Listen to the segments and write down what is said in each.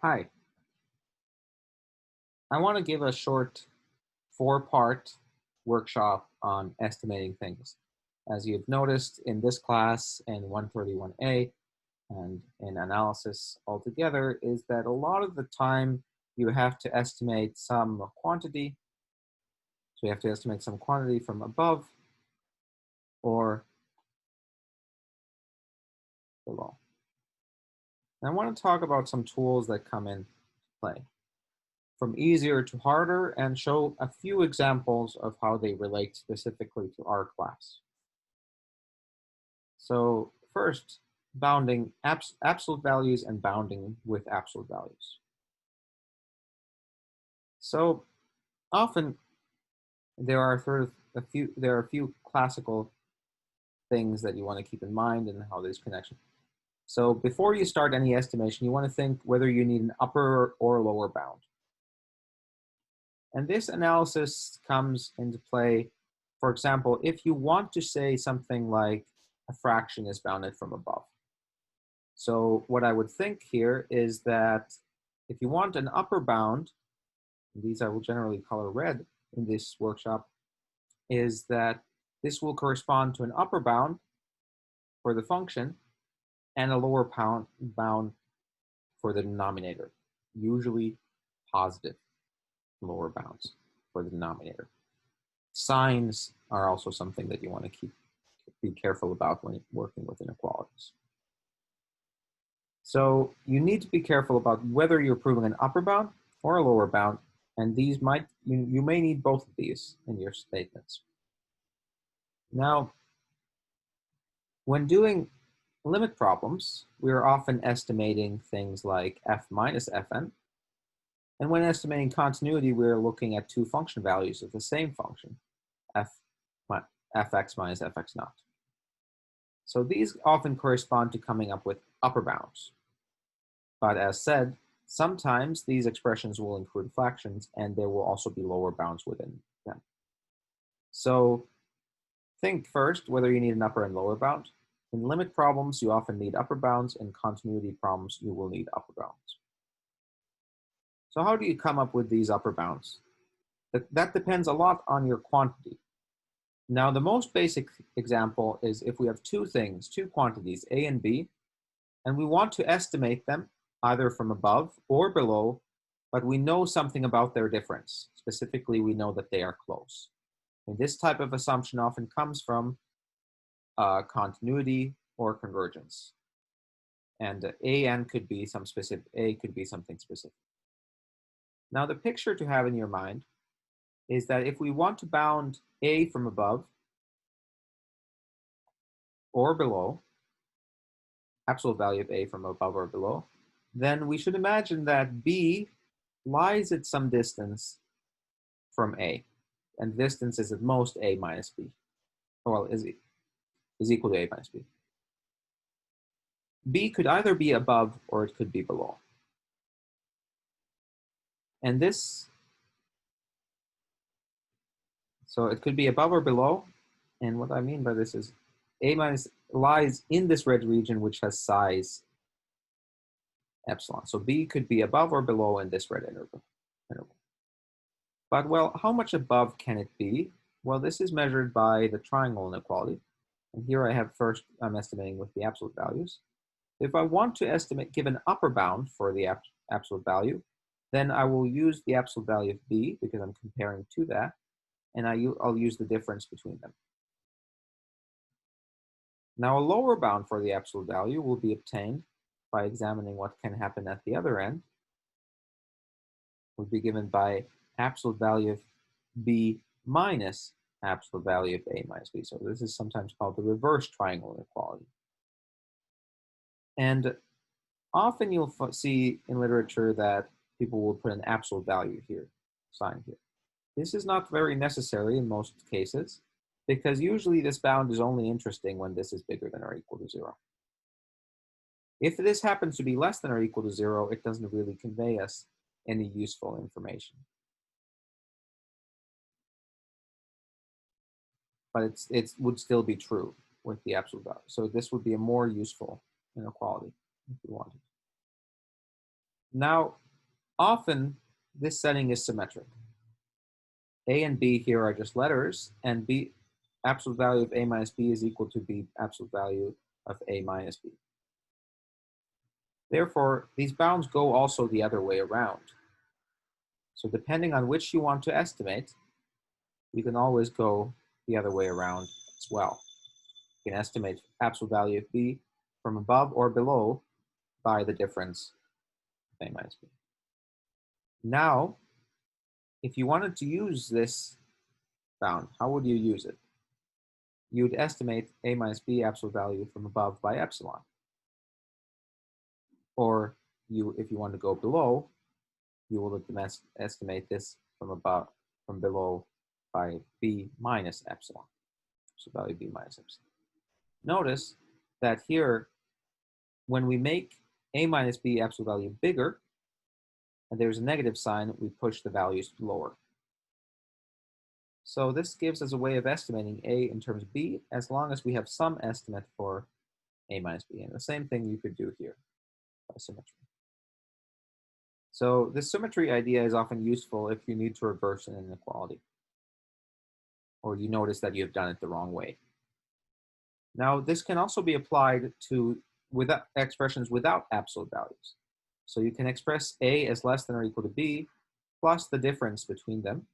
Hi, I want to give a short four-part workshop on estimating things. As you've noticed in this class in 131A and in analysis altogether is that a lot of the time you have to estimate some quantity. So you have to estimate some quantity from above or below. And I want to talk about some tools that come into play, from easier to harder, and show a few examples of how they relate specifically to our class. So first, bounding absolute values and bounding with absolute values. So often there are a few classical things that you want to keep in mind and how there's connection. So before you start any estimation, you want to think whether you need an upper or lower bound. And this analysis comes into play, for example, if you want to say something like a fraction is bounded from above. So what I would think here is that if you want an upper bound, these I will generally color red in this workshop, is that this will correspond to an upper bound for the function and a lower bound for the denominator, usually positive lower bounds for the denominator. Signs are also something that you want to be careful about when working with inequalities. So you need to be careful about whether you're proving an upper bound or a lower bound, and these you may need both of these in your statements. Now, when doing limit problems, we are often estimating things like f minus fn, and when estimating continuity, we're looking at two function values of the same function, fx minus fx naught. So these often correspond to coming up with upper bounds. But as said, sometimes these expressions will include fractions and there will also be lower bounds within them. So think first whether you need an upper and lower bound. In limit problems, you often need upper bounds. In continuity problems, you will need upper bounds. So how do you come up with these upper bounds? That depends a lot on your quantity. Now, the most basic example is if we have two quantities, A and B, and we want to estimate them either from above or below, but we know something about their difference. Specifically, we know that they are close. And this type of assumption often comes from continuity or convergence. And AN could be something specific. Now, the picture to have in your mind is that if we want to bound A from above or below, absolute value of A from above or below, then we should imagine that B lies at some distance from A, and the distance is at most A minus B, well, is equal to A minus B. B could either be above or it could be below. And so it could be above or below, and what I mean by this is A minus lies in this red region which has size epsilon. So B could be above or below in this red interval. But well, how much above can it be? Well, this is measured by the triangle inequality. And here I'm estimating with the absolute values. If I want to give an upper bound for the absolute value, then I will use the absolute value of B because I'm comparing to that, and I'll use the difference between them. Now, a lower bound for the absolute value will be obtained by examining what can happen at the other end. Would be given by absolute value of B minus absolute value of A minus B. So this is sometimes called the reverse triangle inequality. And often you'll see in literature that people will put an absolute value here, sign here. This is not very necessary in most cases, because usually this bound is only interesting when this is bigger than or equal to 0. If this happens to be less than or equal to 0, it doesn't really convey us any useful information. But it would still be true with the absolute value. So this would be a more useful inequality if we wanted. Now, often this setting is symmetric. A and B here are just letters, and B absolute value of A minus B is equal to B absolute value of A minus B. Therefore, these bounds go also the other way around. So depending on which you want to estimate, you can always go the other way around as well. You can estimate absolute value of B from above or below by the difference of A minus B. Now, if you wanted to use this bound, how would you use it? You would estimate A minus B absolute value from above by epsilon. Or if you want to go below, you will estimate this from below by B minus epsilon. So value B minus epsilon. Notice that here, when we make A minus B absolute value bigger, and there's a negative sign, we push the values lower. So this gives us a way of estimating A in terms of B, as long as we have some estimate for A minus B. And the same thing you could do here by symmetry. So this symmetry idea is often useful if you need to reverse an inequality, or you notice that you've done it the wrong way. Now, this can also be applied to expressions without absolute values. So you can express A as less than or equal to B plus the difference between them.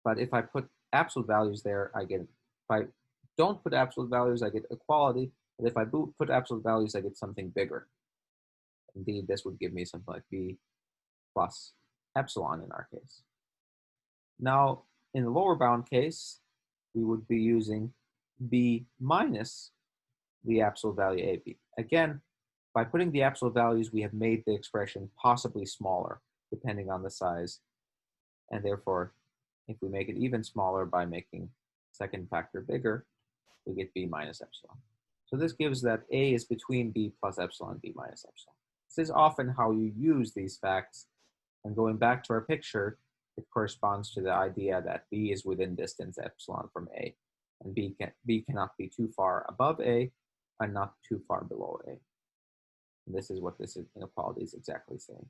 But if I put absolute values there, if I don't put absolute values, I get equality. But if I put absolute values, I get something bigger. Indeed, this would give me something like B plus epsilon in our case. Now, in the lower bound case, we would be using B minus the absolute value AB. Again, by putting the absolute values, we have made the expression possibly smaller, depending on the size. And therefore, if we make it even smaller by making second factor bigger, we get B minus epsilon. So this gives that A is between B plus epsilon, B minus epsilon. This is often how you use these facts. And going back to our picture, it corresponds to the idea that B is within distance epsilon from A. And B cannot be too far above A and not too far below A. And this is what this inequality is exactly saying.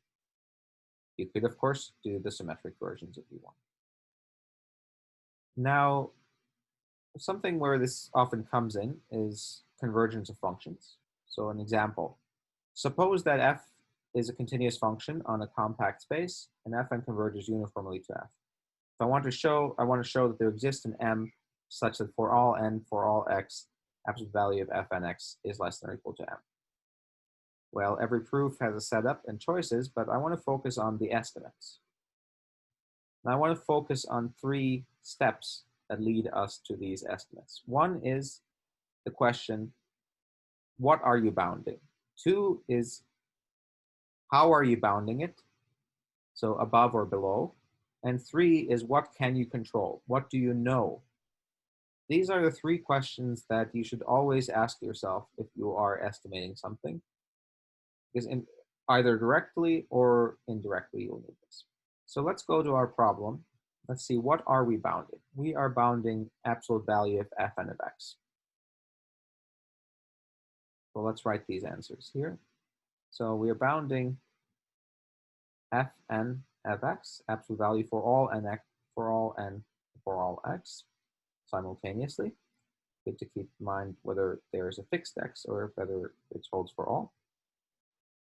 You could, of course, do the symmetric versions if you want. Now, something where this often comes in is convergence of functions. So an example, suppose that f is a continuous function on a compact space, and fn converges uniformly to f. If I want to show that there exists an M such that for all n, for all x, absolute value of fnx is less than or equal to M. Well, every proof has a setup and choices, but I want to focus on the estimates. And I want to focus on 3 steps that lead us to these estimates. One is the question, what are you bounding? 2 is, how are you bounding it? So above or below. And 3 is, what can you control? What do you know? These are the 3 questions that you should always ask yourself if you are estimating something, because either directly or indirectly you'll need this. So let's go to our problem. Let's see, what are we bounding? We are bounding absolute value of fn of x. So let's write these answers here. So we are bounding fn of x, absolute value for all n for all x simultaneously. Good to keep in mind whether there's a fixed x or whether it holds for all.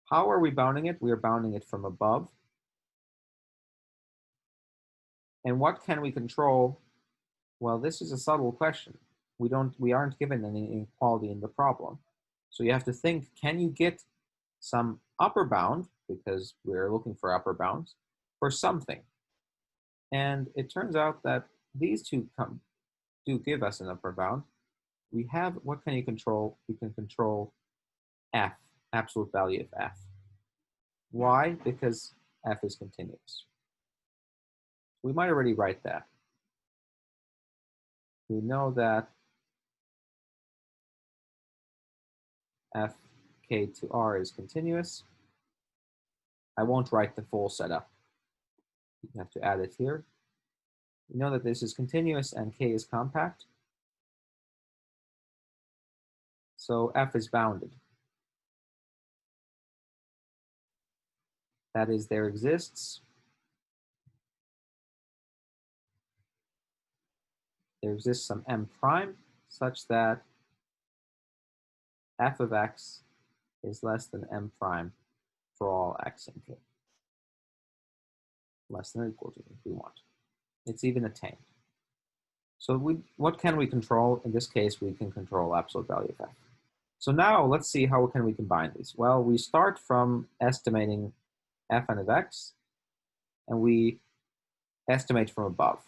How are we bounding it? We are bounding it from above. And what can we control? Well, this is a subtle question. We aren't given any inequality in the problem. So you have to think, can you get some upper bound, because we're looking for upper bounds, for something? And it turns out that these two do give us an upper bound. We have, what can you control? We can control f, absolute value of f. Why? Because f is continuous. We might already write that. We know that fk to r is continuous. I won't write the full setup. You have to add it here. We know that this is continuous and k is compact. So f is bounded. That is, there exists some m prime such that f of x is less than m prime for all x in k. Less than or equal to if we want. It's even attained. So what can we control? In this case, we can control absolute value of f. So now let's see how can we combine these. Well, we start from estimating fn of x, and we estimate from above.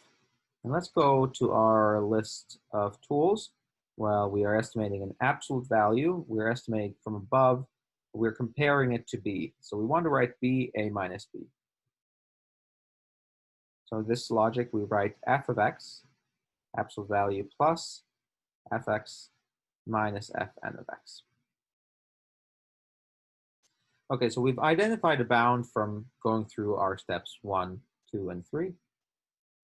And let's go to our list of tools. Well, we are estimating an absolute value. We're estimating from above. We're comparing it to b. So we want to write b, a minus b. So this logic, we write f of x, absolute value plus fx minus fn of x. Okay, so we've identified a bound from going through our steps 1, 2, and 3.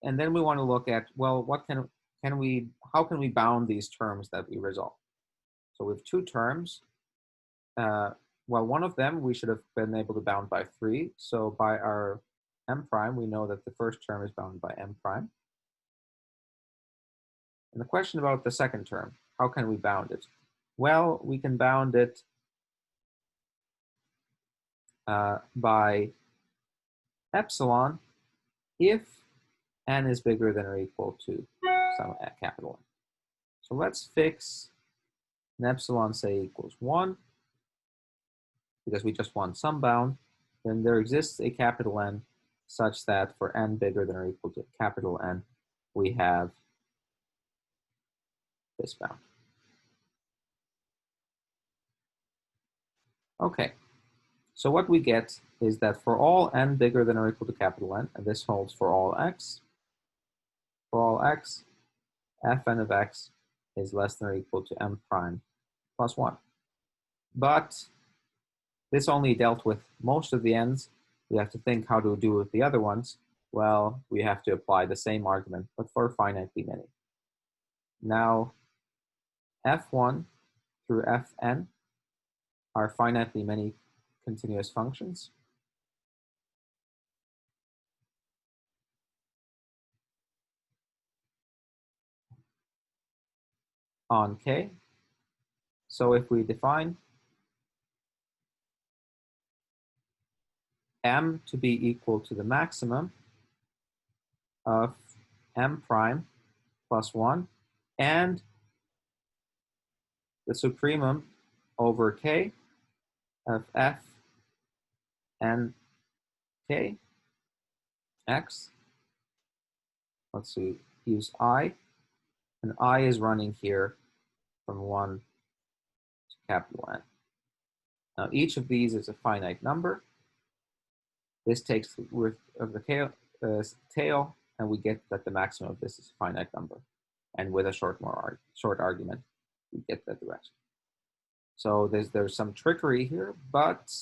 And then we want to look at, well, how can we bound these terms that we resolve? So we have two terms. Well, one of them we should have been able to bound by 3. So by our m prime, we know that the first term is bound by m prime. And the question about the second term, how can we bound it? Well, we can bound it by epsilon if n is bigger than or equal to some capital N. So let's fix an epsilon, say, equals 1, because we just want some bound. Then there exists a capital N such that for n bigger than or equal to capital N, we have this bound. Okay, so what we get is that for all n bigger than or equal to capital N, and this holds for all x, fn of x is less than or equal to m prime plus 1. But this only dealt with most of the n's. We have to think how to do with the other ones. Well, we have to apply the same argument, but for finitely many. Now, f1 through fn are finitely many continuous functions. On k. So if we define m to be equal to the maximum of m prime plus 1 and the supremum over k of f n k x, let's see, use I, and I is running here from 1 to capital N. Now each of these is a finite number. This takes with of the tail, and we get that the maximum of this is a finite number. And with a short argument, we get that the rest. So there's some trickery here, but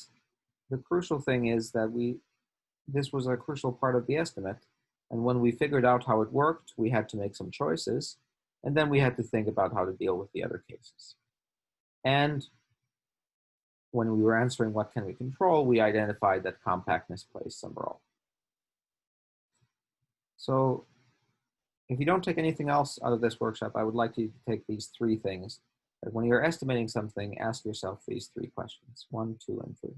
the crucial thing is that this was a crucial part of the estimate. And when we figured out how it worked, we had to make some choices. And then we had to think about how to deal with the other cases. And when we were answering what can we control, we identified that compactness plays some role. So if you don't take anything else out of this workshop, I would like you to take these 3 things. That when you're estimating something, ask yourself these 3 questions, 1, 2, and 3.